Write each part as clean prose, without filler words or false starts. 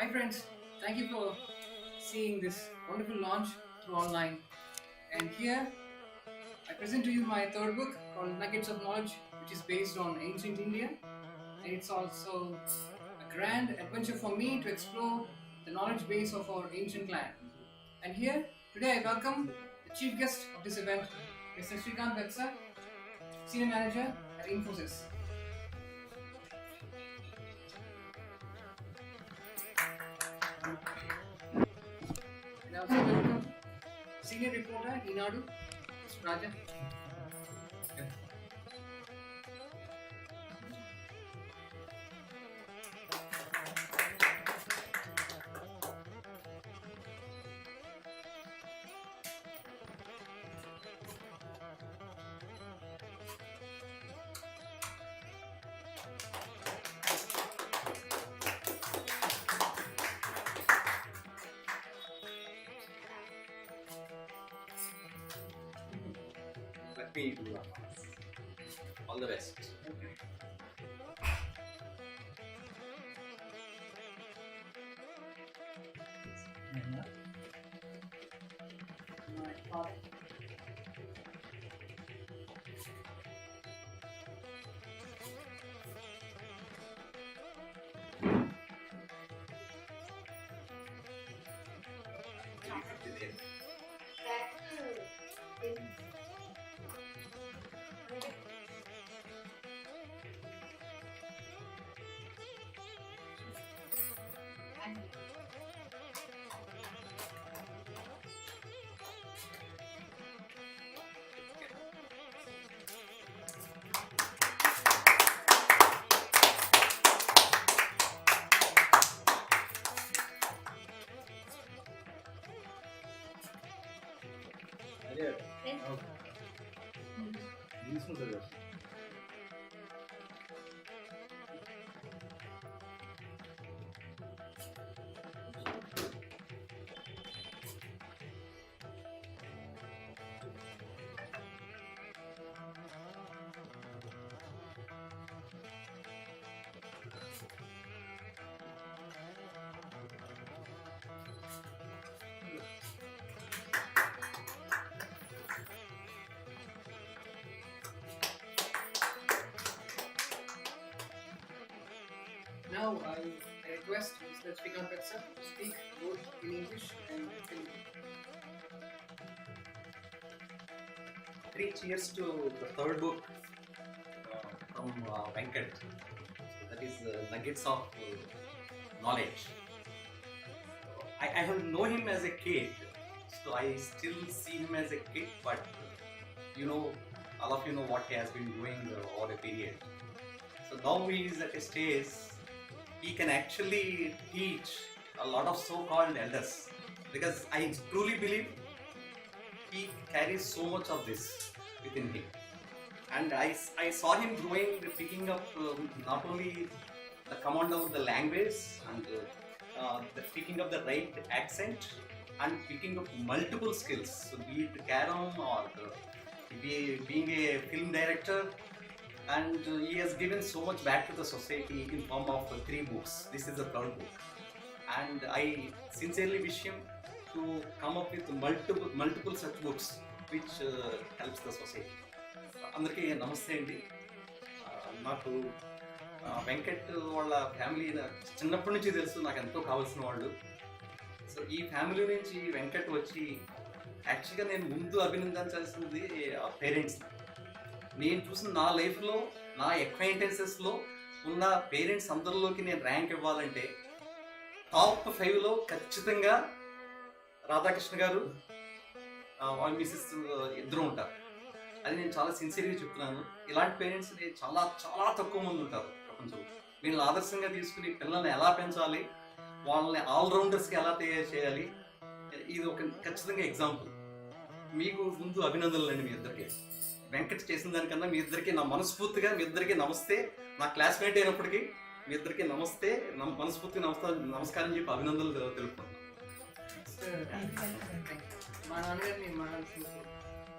Hi friends, thank you for seeing this wonderful launch through online. And here I present to you my third book called Nuggets of Knowledge, which is based on ancient India. And it's also a grand adventure for me to explore the knowledge base of our ancient land. And here today I welcome the chief guest of this event, Mr. Srikanth Vetsa, Senior Manager at Infosys. And I also welcome Senior Reporter at Inadu, Mr. Raja. Let me do that. All the best. Now I request Mr. Srikanth Vetsa to speak both in English and Hindi. 3 cheers to the third book from Venkat. That is Nuggets of Knowledge. I have known him as a kid, so I still see him as a kid, but all of you know what he has been doing over a period. So now he is at a stage he can actually teach a lot of so-called elders, because I truly believe he carries so much of this within him. And I saw him growing, picking up not only the command of the language and picking up the right accent and picking up multiple skills, so be it carom or being a film director. And he has given so much back to the society in form of 3 books. This is the third book, and I sincerely wish him to come up with multiple such books which helps the society. అందరికీ నమస్తే అండి. నాకు వెంకట్ వాళ్ళ family చిన్నప్పటి నుంచి తెలుసు, నాకు ఎంతో కావాల్సిన వాళ్ళు. సో ఈ ఫ్యామిలీ నుంచి వెంకట్ వచ్చి యాక్చువల్గా నేను ముందు అభినందించాల్సింది పేరెంట్స్. నేను చూసిన నా లైఫ్లో, నా అక్వైంటెన్సెస్లో ఉన్న పేరెంట్స్ అందరిలోకి నేను ర్యాంక్ ఇవ్వాలంటే టాప్ 5లో ఖచ్చితంగా రాధాకృష్ణ గారు, వాళ్ళ మిసెస్ ఇద్దరు ఉంటారు. అది నేను చాలా సిన్సియర్గా చెప్తున్నాను. ఇలాంటి పేరెంట్స్ చాలా చాలా తక్కువ మంది ఉంటారు ప్రపంచంలో. వీళ్ళని ఆదర్శంగా తీసుకుని పిల్లల్ని ఎలా పెంచాలి, వాళ్ళని ఆల్రౌండర్స్కి ఎలా తయారు చేయాలి, ఇది ఒక ఖచ్చితంగా ఎగ్జాంపుల్. మీకు ముందు అభినందనలు అండి మీ ఇద్దరికి. వెంకట్ చేసిన దానికన్నా మీ ఇద్దరికి నా మనస్ఫూర్తిగా, మీ ఇద్దరికి నమస్తే. నా క్లాస్మేట్ అయినప్పటికీ మీ ఇద్దరికి నమస్తే, మనస్ఫూర్తిగా నమస్కారం చెప్పి అభినందనలు తెలుపుకుంటున్నాను. మా నాన్నగారిని మాట్లాడుతున్నారు.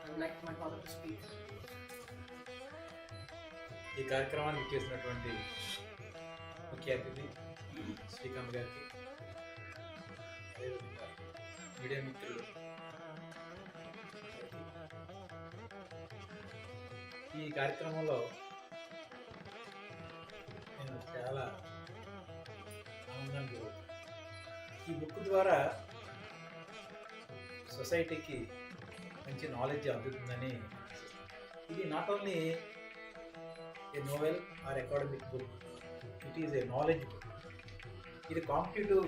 I'd like my father to speak. ఈ కార్యక్రమానికి చేసినటువంటి ముఖ్య అతిథి శ్రీకాంత్ గారికి, అదేవిధంగా మీడియా మిత్రులు, ఈ కార్యక్రమంలో నేను చాలా ఆనందాన్ని జరుగుతుంది. ఈ బుక్ ద్వారా సొసైటీకి మంచి నాలెడ్జ్ అందుతుందని ఇది not only a novel or academic book, it is a knowledge book. ఇది కాంపిటేటివ్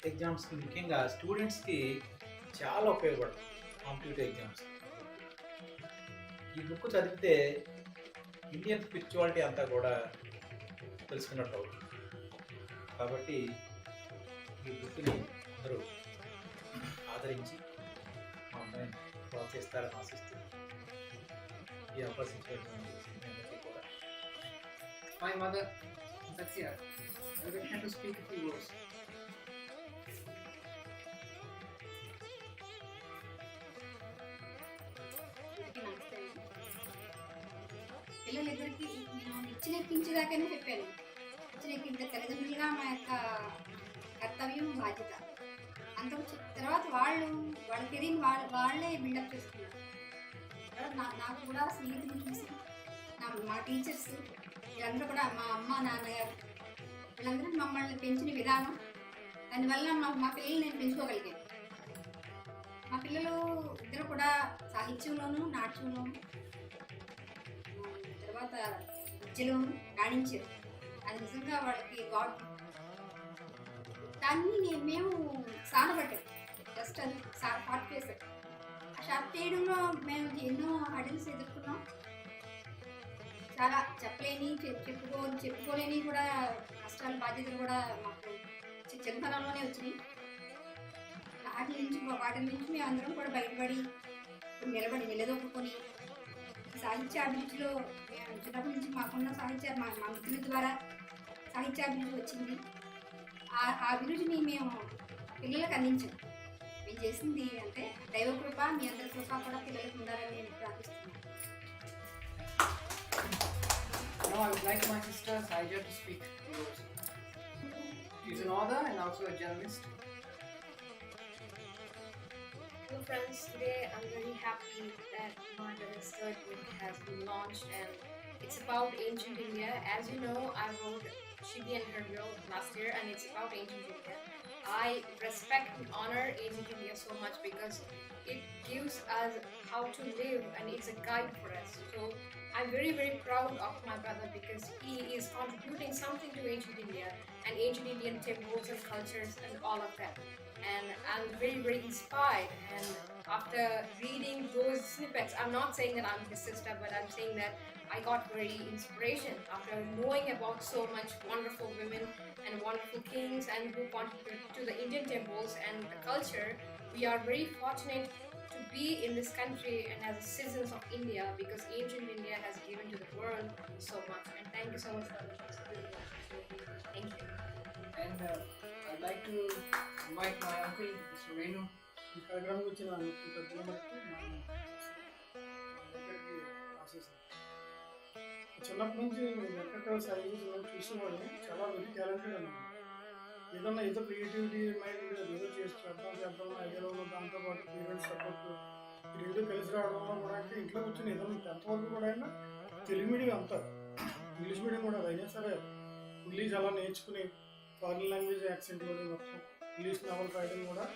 ఎగ్జామ్స్కి, ముఖ్యంగా స్టూడెంట్స్కి చాలా ఉపయోగపడుతుంది. కాంపిటేటివ్ ఎగ్జామ్స్ ఈ బుక్ చదివితే ఇండియన్ స్పిరిచువాలిటీ అంతా కూడా తెలుసుకున్నట్టు అవుతుంది. కాబట్టి ఈ బుక్ని అందరూ ఆదరించి మా అమ్మాయిని ప్రోత్సహిస్తారని ఆశిస్తూ ఈ అవకాశం ఇచ్చినటువంటి మీ అందరికీ కూడా My mother, Satya, I would like to speak a few words. పిల్లలిద్దరికి నేను నిచ్చినెక్కించేదాకనే చెప్పాను. నిచ్చినెక్కించే తల్లిదండ్రులుగా మా యొక్క కర్తవ్యం, బాధ్యత. అంతకు తర్వాత వాళ్ళ కెరీర్ వాళ్ళే బిల్డప్ చేసుకున్నారు. నాకు కూడా స్నేహితులు చూసి మా టీచర్స్ వీళ్ళందరూ కూడా, మా అమ్మ నాన్నగారు వీళ్ళందరూ మమ్మల్ని పెంచిన విధానం, దానివల్ల మా పిల్లలు నేను పెంచుకోగలిగాను. మా పిల్లలు ఇద్దరు కూడా సాహిత్యంలోనూ, నాట్యంలోనూ, తర్వాత విద్యలోనూ రాణించారు. అది నిజంగా వాళ్ళకి గాడ్. దాన్ని మేము సానబట్టాం. జస్ట్ అది షార్ట్ చేసాం. ఆ షార్ట్ చేయడంలో మేము ఎన్నో హడిల్స్ ఎదుర్కొన్నాం. చాలా చెప్పుకోలేని కూడా కష్టాలు, బాధ్యతలు కూడా మాకు చిన్నతనంలోనే వచ్చినాయి. వాటి నుంచి మేము అందరం కూడా బయటపడి నిలదొక్కుని సాహిత్యాభిరుచిలో చిన్నప్పటి నుంచి మాకున్న మా మిత్రుల ద్వారా సాహిత్యాభిరుచి వచ్చింది. ఆ అభిరుచిని మేము పిల్లలకు అందించాం. మేము చేసింది అంటే దైవ కృప, మీ అందరి కృప కూడా పిల్లలకు ఉండాలని నేను ప్రార్థిస్తున్నాను. Now I would like my sister Saija to speak a few words. She is an author and also a journalist. Hello friends, today I'm very happy that my brother's third book has been launched, and it's about ancient India. As you know, I wrote Shibi and Her Girl last year, and it's about ancient India. I respect and honor ancient India so much because it gives us how to live and it's a guide for us. So I'm very, very proud of my brother because he is contributing something to ancient India and ancient Indian temples and cultures and all of that. And I'm very, very inspired. And after reading those snippets, I'm not saying that I'm his sister, but I'm saying that I got very inspiration after knowing about so much wonderful women and wonderful kings and who contribute to the Indian temples and the culture. We are very fortunate to be in this country and as citizens of India because ancient India has given to the world so much. And thank you so much for the opportunity. Thank you. And I'd like to invite my uncle, Mr. Venu. ఈ కార్యక్రమం వచ్చిన పెద్దల బట్టి చిన్నప్పటి నుంచి వెంకట సాయి చూసేవాడిని. చాలా very talented అన్నమాట. ఏదో క్రియేటివిటీ మైండ్ ఏదో చేసి చేద్దాం ఐడియాలో ఉన్న దాంతోపాటు పేరెంట్స్ సపోర్ట్ ఈ రెండు కలిసి రావడం వల్ల కూడా అంటే ఇంట్లో కూర్చొని ఏదైనా 10th వరకు కూడా అయినా తెలుగు మీడియం అంతా, ఇంగ్లీష్ మీడియం కూడా అయినా సరే ఇంగ్లీష్ అలా నేర్చుకుని ఫారిన్ లాంగ్వేజ్ యాక్సెంట్ కూడా మొత్తం ఇంగ్లీష్ నవల్ రాయడం కూడా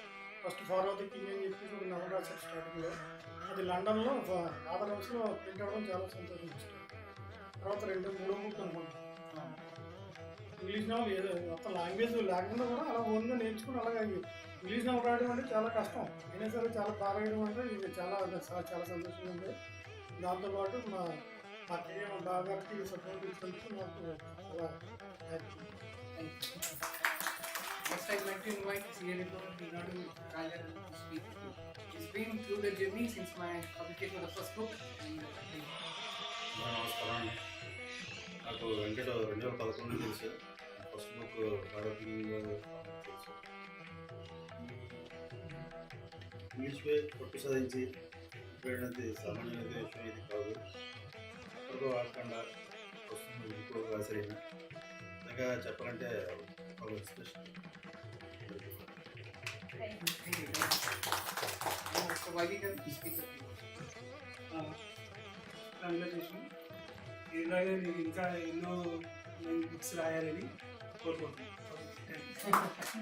ఫస్ట్ ఫారో ది కింగ్ అని చెప్పి ఒక నవల్ రాశారు స్టార్టింగ్లో. అది లండన్లో ఆధార్ హౌస్లో ప్రింట్ అవ్వడం చాలా సంతోషించారు. తర్వాత 2-3 బుక్ అనుకుంటాం ఇంగ్లీష్ నవల్. ఏదో మొత్తం లాంగ్వేజ్ లేకుండా కూడా అలా ఓన్గా నేర్చుకుని అలాగే ఇంగ్లీష్ నవల్ రాయడం అంటే చాలా కష్టం. అయినా సరే చాలా బాగా రాయడం అంటే ఇది చాలా సంతోషంగా ఉంది. దాంతోపాటు మా అక్కయ్య మా బాగారికి సపోర్ట్ ఇచ్చినందుకు నాకు చాలా happy. Next, I'd like to invite Sierra Nadu Raja to speak. She's been through the journey since my publication of the first book. నమస్కారం అండి. నాకు వెంకట 2011 తెలుసు. ఫస్ట్ బుక్ ఫారో కింగ్ తెలుసు. ఇంగ్లీష్పై పట్టు సాధించి ఉపయోగించి సామాన్యమైన విషయం ఇది కాదు. ఎక్కడికో వాడకుండా ప్రస్తుతం ఇంకో రాసరైన ఇంకా చెప్పాలంటే ఒక expression. Hi, Thank you. So why we can speak with people? Congratulation ఇలాగే నీకు ఇంకా ఎన్నో బుక్స్ రాయాలని కోరుకుంటున్నాను.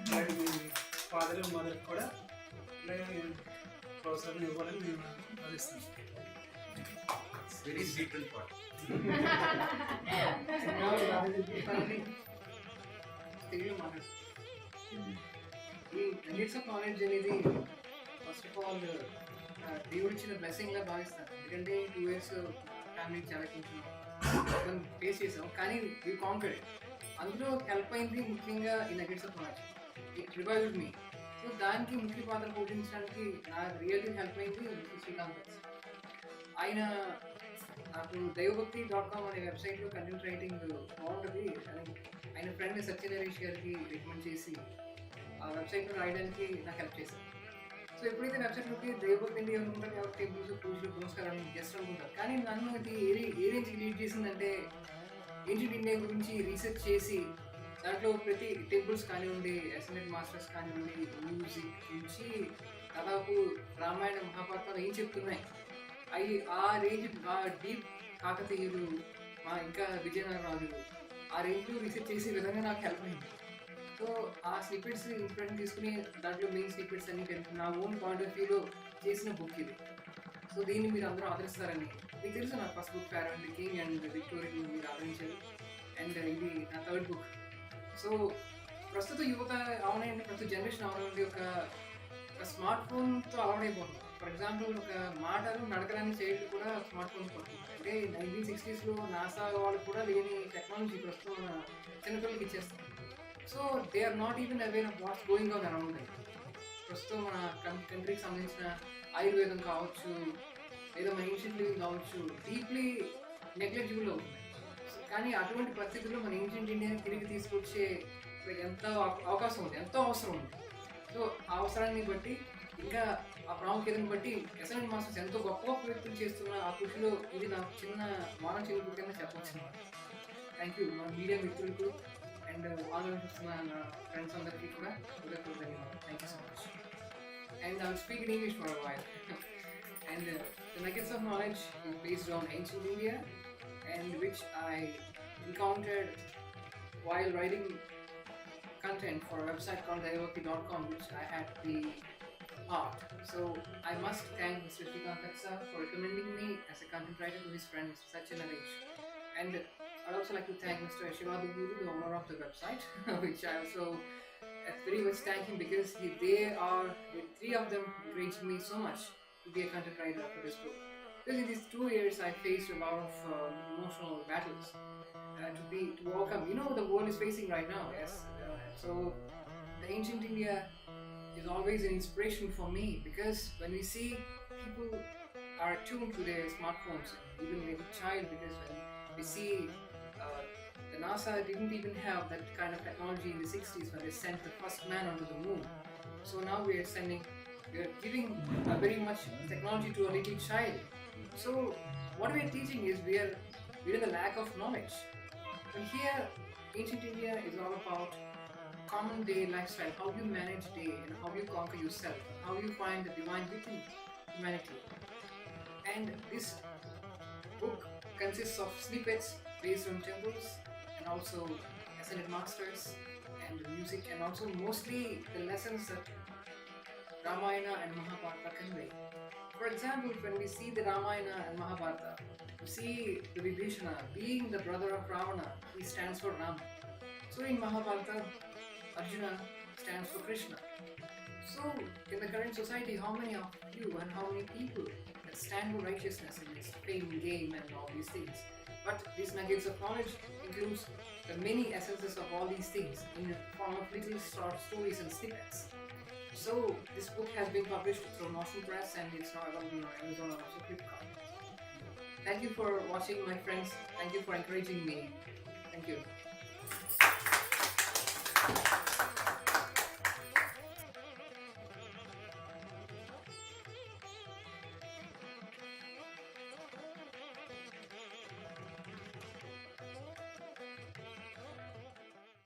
అలాగే మీ ఫాదర్ మదర్ కూడా ఇలాగే ప్రోత్సాహం ఇవ్వాలని నేను ఆశిస్తాను. Very sweet and hot. తెలుగులో మాట్లాడు. ఈ నగెట్స్ ఆఫ్ నాలెడ్జ్ అనేది ఫస్ట్ ఆఫ్ ఆల్ దేవుడు ఇచ్చిన బ్లెస్సింగ్ లా భావిస్తాను. ఎందుకంటే 2 years ఫ్యామిలీ చాలా కొంచెం ఫేస్ చేసాం, కానీ వీ కాంకర్డ్. అందులో హెల్ప్ అయింది ముఖ్యంగా ఈ nuggets of knowledge. It revived me. So దానికి ముఖ్య పాత్ర పోషించడానికి నాకు రియల్లీ హెల్ప్ అయింది శ్రీకాంత్. ఆయన నాకు దైవభక్తి.com అనే వెబ్సైట్లో కంటెంట్ రైటింగ్ బాగుంటుంది అని ఆయన ఫ్రెండ్ సత్యనరేష్ గారికి రికమెండ్ చేసి ఆ వెబ్సైట్లో రాయడానికి నాకు హెల్ప్ చేశాను. సో ఎప్పుడైతే వెబ్సైట్లోకి దైవభక్తి ఇండియా అనుకుంటారు కాబట్టి టెంపుల్స్ పూజలు పురస్కారాలు జస్ట్ అనుకుంటారు, కానీ నన్ను ఇది ఏ రేంజ్కి లీడ్ చేసిందంటే ఏన్షియంట్ ఇండియా గురించి రీసెర్చ్ చేసి దాంట్లో ప్రతి టెంపుల్స్ కానివ్వండి, ఎస్ఎన్ఎట్ మాస్టర్స్ కానివ్వండి, మ్యూజిక్ నుంచి దాదాపు రామాయణ మహాభారతాలు ఏం చెప్తున్నాయి అవి ఆ రేంజ్, ఆ డీప్ కాకతీయులు, మా ఇంకా విజయనగర రాజులు ఆ రేంజ్లో రీసెర్చ్ చేసే విధంగా నాకు హెల్ప్ అయింది. సో ఆ స్నిప్పెట్స్ ఇన్స్పిరేషన్ తీసుకుని దాంట్లో మెయిన్ స్నిప్పెట్స్ అన్ని నా ఓన్ పాయింట్ ఆఫ్ వ్యూలో చేసిన బుక్ ఇది. సో దీన్ని మీరు అందరూ ఆదరిస్తారని మీకు తెలుసు. నా first book Pharaoh and The King and Victorian మీరు ఆదరించారు, అండ్ ఇది నా థర్డ్ బుక్. సో ప్రస్తుత యువత అవనండి, ప్రస్తుత జనరేషన్ అవనండి ఒక స్మార్ట్ ఫోన్తో అలవాటైపోతుంది. ఫర్ ఎగ్జాంపుల్ ఒక మాటలు నడకరాని చైల్డ్ కూడా స్మార్ట్ ఫోన్ పడుతుంది. అంటే 1960s నాసా వాళ్ళు కూడా లేని టెక్నాలజీ ప్రస్తుతం చిన్నపిల్లలకి ఇచ్చేస్తారు. So they are not even aware of what's going on around them. ప్రస్తుతం మన కంట్రీకి సంబంధించిన ఆయుర్వేదం కావచ్చు, లేదా మన ఏన్షియంట్ లివింగ్ కావచ్చు, డీప్లీ నెగ్లెక్టబుల్ అవుతుంది. కానీ అటువంటి పరిస్థితుల్లో మన ఏన్షియంట్ ఇండియాని తిరిగి తీసుకొచ్చే ఎంతో అవకాశం ఉంది, ఎంతో అవసరం ఉంది. సో ఆ అవసరాన్ని బట్టి ఇంకా ఆ ప్రాముఖ్యతను బట్టి ఎస్ఎన్ఎట్ మాస్టర్స్ ఎంతో గొప్ప గొప్ప వ్యక్తులు చేస్తున్న ఆ కృషిలో ఇది నాకు చిన్న మానవ చిన్న కింద చెప్పవచ్చు. థ్యాంక్ యూ మా మీడియా మిత్రులకు అండ్ ఆలోచిస్తున్న నా ఫ్రెండ్స్ అందరికీ కూడా ధన్యవాదాలు. Thank you so much. And I speak in English for a while. And the nuggets of knowledge is based on ancient India, and which I encountered while writing content for a website called overcame, which I had the part. So I must thank Mr. Srikanth sir for recommending me as a content writer to his friend Mr. Sachinarish. And I'd also like to thank Mr. Shivadaguru, the owner of the website, which I also very much thank him, because the three of them encouraged me so much to be a content writer for this book. Because in these 2 years I faced a lot of emotional battles to overcome. You know, the world is facing right now, yes. So the ancient India is always an inspiration for me, because when we see people are attuned to their smartphones, even a child, because when we see the NASA didn't even have that kind of technology in the 60s when they sent the first man onto the moon. So now we are giving very much technology to a little child. So what we are teaching is we are in the lack of knowledge. And here ancient India is all about common day lifestyle, how you manage day and how you conquer yourself, how you find the divine within humanity. And this book consists of snippets based on temples and also SNL masters and music, and also mostly the lessons that Ramayana and Mahabharata convey. For example, when we see the Ramayana and Mahabharata, we see the Vibhishana being the brother of Ravana, he stands for Ram. So in Mahabharata, Arjuna stands for Krishna. So in the current society, how many of you and how many people that stand for righteousness in this fame, game and all these things? But these nuggets of knowledge includes the many essences of all these things in the form of little short stories and snippets. So this book has been published through Motion Press, and it's now available on Amazon and also Flipkart. Thank you for watching, my friends. Thank you for encouraging me. Thank you.